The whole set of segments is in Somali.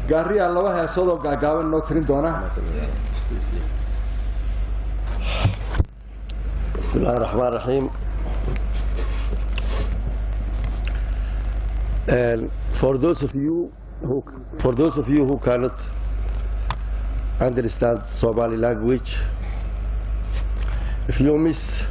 gaariya laba heesood oo gaagaaban noo tirin doona bismillahir rahmanir rahim and for those of you who cannot understand Somali language, if you miss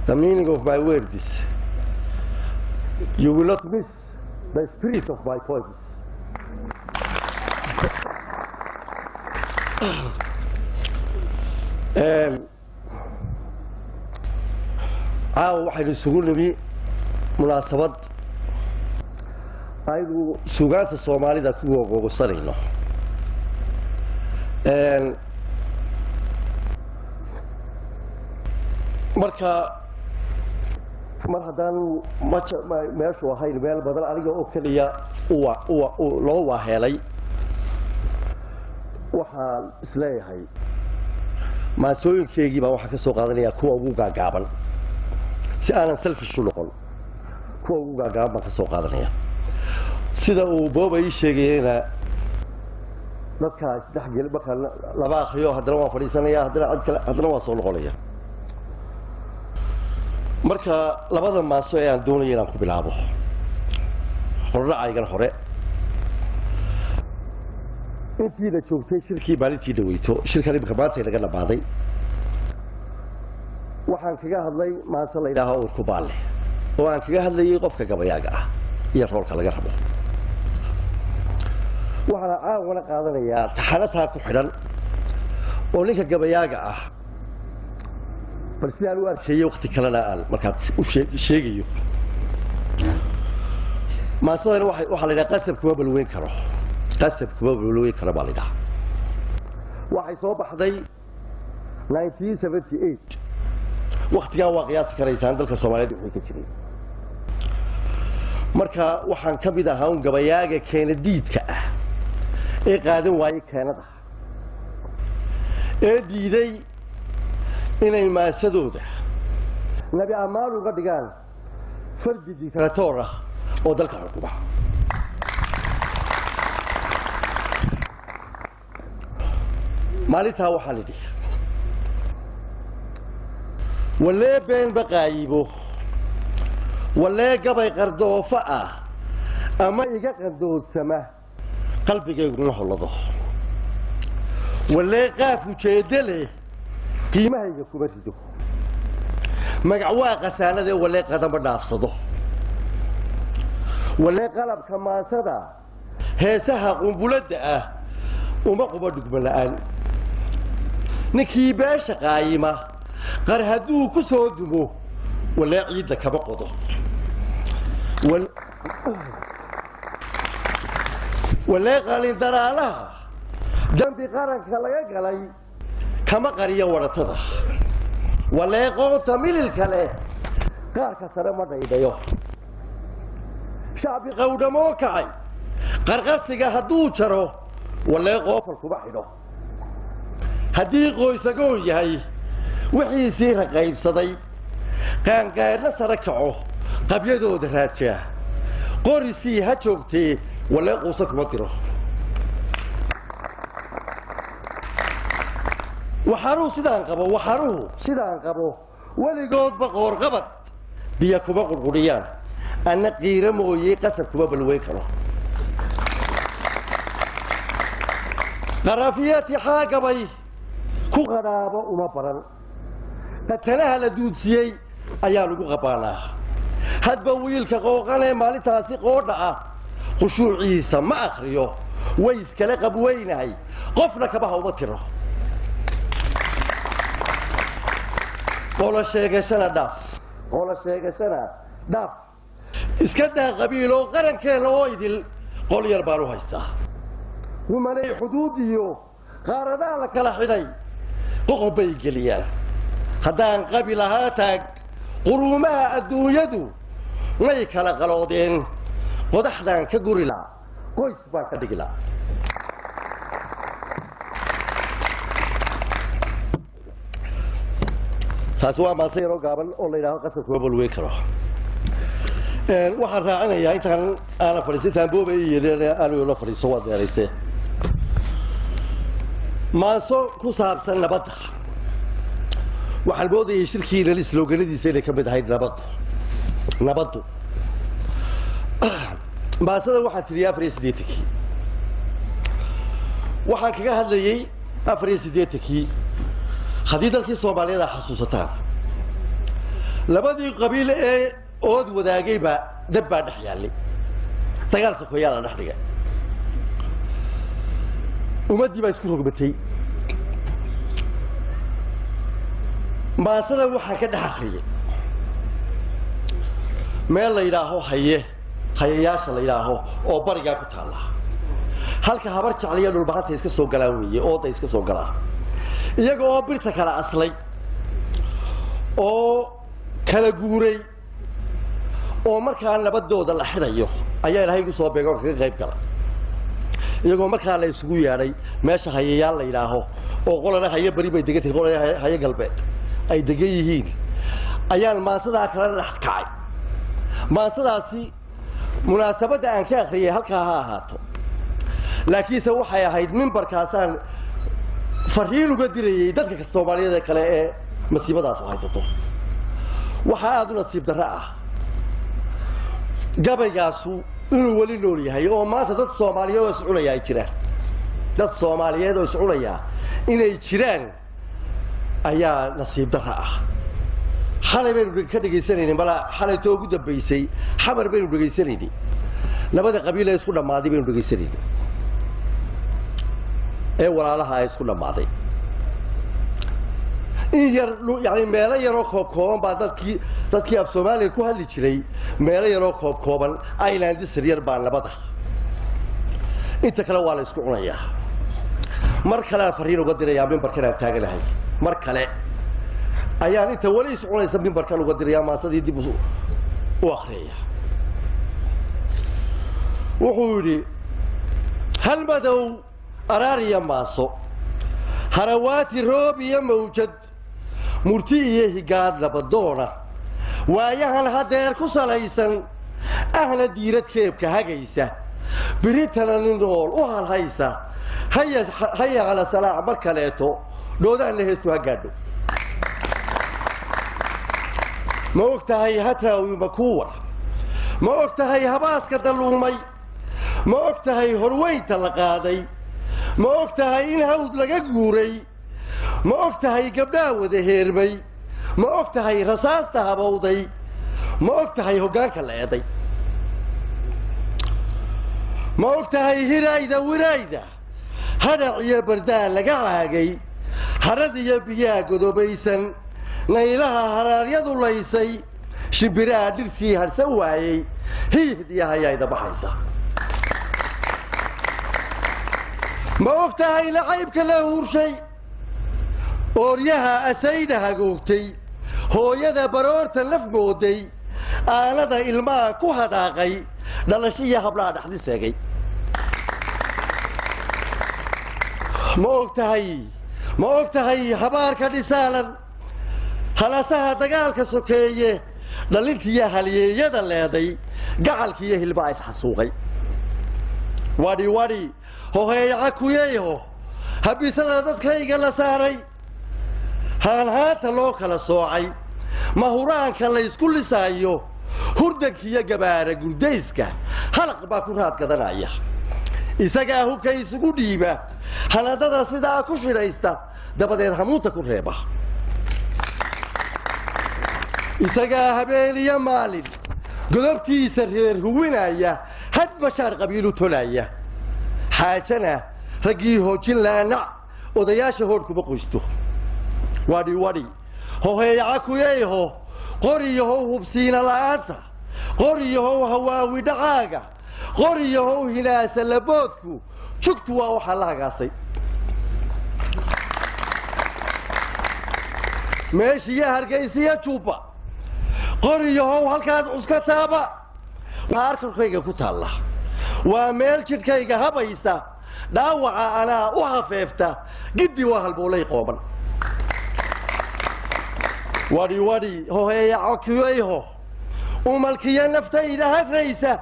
the meaning of my words, you will not miss the spirit of my poems. waxaynu isugu nimi munaasabad aynu suugaanta Soomaalida ku googoosanayno marka mar haddaan meeshu ahayn meel badan aniga oo kaliya loo waaheelay waxaan isleeyahay maasooyinkeygii baa waxaan ka soo qaadanayaa kuwa ugu gaagaaban si aanan selfish u noqon kuwa ugu gaagaaban baan ka soo qaadanaya sida uu booba ii sheegayena dadka isdhexgeli marka laba akhriyo haddana waan fadhiisanaya haddana waan soo noqonaya marka labada maaso ee aan doonaya inaan ku bilaabo hordhacaygan hore intii la joogtay shirkii maalintii dhaweyto shirkan imika maanta laga dhamaaday waxaan kaga hadlay maanta la yidhaaho urku baalle oo aan kaga hadlayay qofka gabayaaga ah iyo roolka laga rabo waxaan caawana qaadanayaa taxanataa ku xidhan oo ninka gabayaaga ah bal sidaan u arkayay waqti kalena aan markaa u sheegayo maasadana waxaa la yidhaha qasab kuma balweyn karo qasab kuma balweyn karo baa la yidhaha waxay soo baxday 1978 waqtigan waa qiyaasi karaysaan dalka Soomaaliyeed wixii ka jiray marka waxaan ka mid ahaa gabayaaga Keenadiidka ah ee qaadan waayay Keenada ee diiday inay maasadooda nabi amaal uga dhigaan fardi dictator ah oo dalka xukuma maalintaa waxaa la yidhi walee been baqaayibo walee gabay qardoofa ah ama iga qandoodsama qalbigayguna hollado walee qaaf ujeedde leh qiimahayga kuma rido magac waa qasaanadee walee qadama dhaafsado walee qalabka maansada heesaha qumbuladda ah uma quba dhugma la'aan ninkii beesha qaayima qar hadduu ku soo dumo walee ciidda kama qodo walee qalin daraalaha dambi qaranka laga galay kama qariyo waratada walee qoonta mililka leh qaarka sare ma dhaydhayo shacbi qowdhamoo kacay qarqarsiga hadduu jaro walee qoofal kuma xidho haddii qoysagoon yahay wixiisii raqaybsaday qaangaadhna sare kaco qabyadooda raajaa qorisii ha joogtee walee quusa kuma diro waxaruhu sidaan qabo weligoodba qoorqabad biyo kuma qurquriyaan anna qiira mooyey qasab kuma balweyn karo qarafiyati xaagabay ku qadhaabo uma baran qatalaha la duudsiyey ayaa lagu qabaanaa hadba wiilka qooqanee maalintaasi qoodha ah khushuuciisa ma akhriyo way iskala qabweynahay qofna kabaha uma tiro qola sheegashana dhaaf iska daa qabiiloo qarankeena oo idil qol yar baan u haystaa rumanay xuduud iyo qaaradaa la kala xidhay qoqob bay geliyaan haddaan qabi lahaa taag quruumaha adduunyadu may kala qaloodeen qodaxdaan ka guri laa qoys baan ka dhigi laa taasi waa maase yaroo gaaban oo la yidhaaho qasab kuma balweyn karo waxaan raacinayaa intaan aana fadhiisintaan booba ii yeelin aanu la fadhiiso waa deeraystee maaso ku saabsan nabadda waxaan moodayay shirkii lalis looganadiisa inay ka mid ahayd nabaddu maasada waxaan tiriyay 84kii waxaan kaga hadlayay 84kii haddii dalkii Soomaaliyeed ay xasuusataan labadii qabiil ee ood wadaagayba dab baa dhex yaallay dagaal sokoyaa la dhex dhigay ummadii baa isku rogmatay maasada waxaa ka dhex akhriyay meel la yidhaaho hayayaasha la yidhaaho oo barigaa ku taalla halka habar jecliya dhulbahanta iska soo galaan weeye ooda iska soo galaa iyaga oo birta kala aslay oo kala guuray oo markaa nabadooda la xidhayo ayaa ilaahay ugu soo beego kaga qayb gala iyagoo markaa la isugu yeedhay meesha hayayaal la yidhaaho oo qolana haye bari bay degan tahay qolana haye galbeed ay degan yihiin ayaan maasadaa kala dhex kacay maasadaasi munaasabadda aan ka akhriyay halkaa ha ahaato laakiinse waxay ahayd mimbarkaasaan fariin uga dirayay dadka Soomaaliyeed kale ee masiibadaas u haysato waxa aad u nasiib darro ah gabaygaasu inuu wali nool yahay oo maanta dad Soomaaliyeed oo iscunaya ay jiraan dad Soomaaliyeed oo iscunaya inay jiraan ayaa nasiib darro ah xalay baynu ka dhageysanayeen bala xalay too ugu dambeysay xabar baynu dhageysanayeen labada qabiil ee isku dhamaaday baynu dhageysanayeen ee walaalaha ay isku dhamaaday in yar yani meelo yaroo kooban baa dadkii af Soomaaliya ku hadli jiray meelo yaroo kooban island yar baa nabada inta kale waa la isku cunayaa mar kale fariin uga dirayaa mimbarkan aan taaganahay mar kale ayaan inta wali is cunaysa mimbarkan uga dirayaa maasadii dib u akhriyay wuxuu yidhi hal madow araariya maaso harawaati roob iyo mawjad murti iyo higaad labadoona waayahan hadeer ku salaysan ahna diirad keebka hagaysa biritana nin nool u halhaysa haya ala salaax mar kaleeto doodaan la heesto ha gaadho ma ogtahay hatraawi makuwar ma ogtahay habaaska daluumay ma ogtahay horweynta la qaaday ma ogtahay in hawd laga guuray ma ogtahay gabdhaa wada heermay ma ogtahay rasaasta habowday ma ogtahay hoggaanka la eeday ma ogtahay hirayda wirayda hadhac iyo bardaan laga caagay harad iyo biyaa godobaysan naylaha haraaryadu laysay shimbiraha dhirtii harsan waayey hiihdiya hayayda baxaysa ma ogtahay lacaybka la huurshay ooryaha asayda hagoogtay hooyada baroorta laf mooday aanada ilmaha ku hadaaqay dhalashiya hablaha dhaxdi seegay ma ogtahay habaarka dhisaalan halasaha dagaalka sokeeye dhalintiya halyeeyada leeday gacalkiiyo hilbaa isxasuuqay wadhi hoheeyaca kuyeyho habisada dadkayga la saaray haanhaanta loo kala soocay mahuraanka laysku lisaayo hurdankiiyo gabaara gurdayska halaq baa ku raad gadanaya isagaa hubka isugu dhiiba hanadada sidaa ku shidhaysta dabadeed hamuunta ku reeba isagaa habeen iyo maalin godobtiisa reer huwinaya had bashaar qabiilu tolaya xaajana raggii hoojin laanac odayaasha hoodh kuma qoysto wadhi hoheeyaca kuyeyho qoriyahow hubsiina la'aanta qoriyahow hawaawi dhacaaga qoriyahow hinaasa laboodku jugtu waa waxaa la hagaasay meeshiiyo hargaysiya jubba qoriyahow halkaad cuskataaba waa arkarkayga ku taalla waa meel jidhkayga habaysa dhaawaca anaa u hafeefta giddi waa halboolay qooban wadhi hoheeyaca kuyeyho وملكيا نفتيدا هدريسة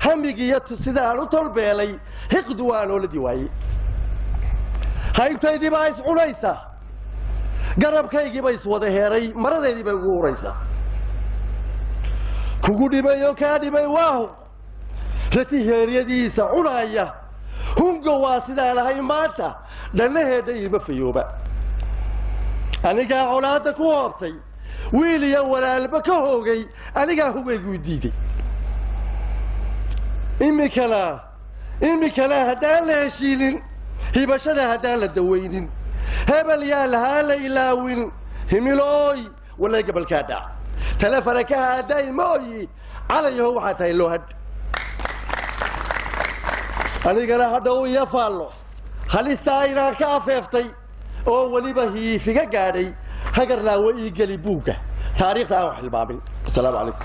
هميقية سدان وطلبيلي هقدوان ولدي واي هايبتايدي بايس عليسة قرب كيجي بايس وذهيري مرضي باي وريسة كوكودي باي وكادي باي واهو التي هيريديسة علاية هم قواسدا لهي ماتا لأنه هيدي بفيوبة أنا قا عولادك وابتي ويلي ولا البكوغي أنا قا هو يقوديدي إمي كلا هدان لهشيلين هي بشرة هدان لدوينين هبل يا لها إلاوين هميلوي ولا قبل كادا تلفرك هداي موي على يهو حتى يلوهد أنا قال هذا هو يفعله هل استعينا كاففتي أو ولي به في قاري هجر لا ويجلي بوجه تاريخ أو حلبابي السلام عليكم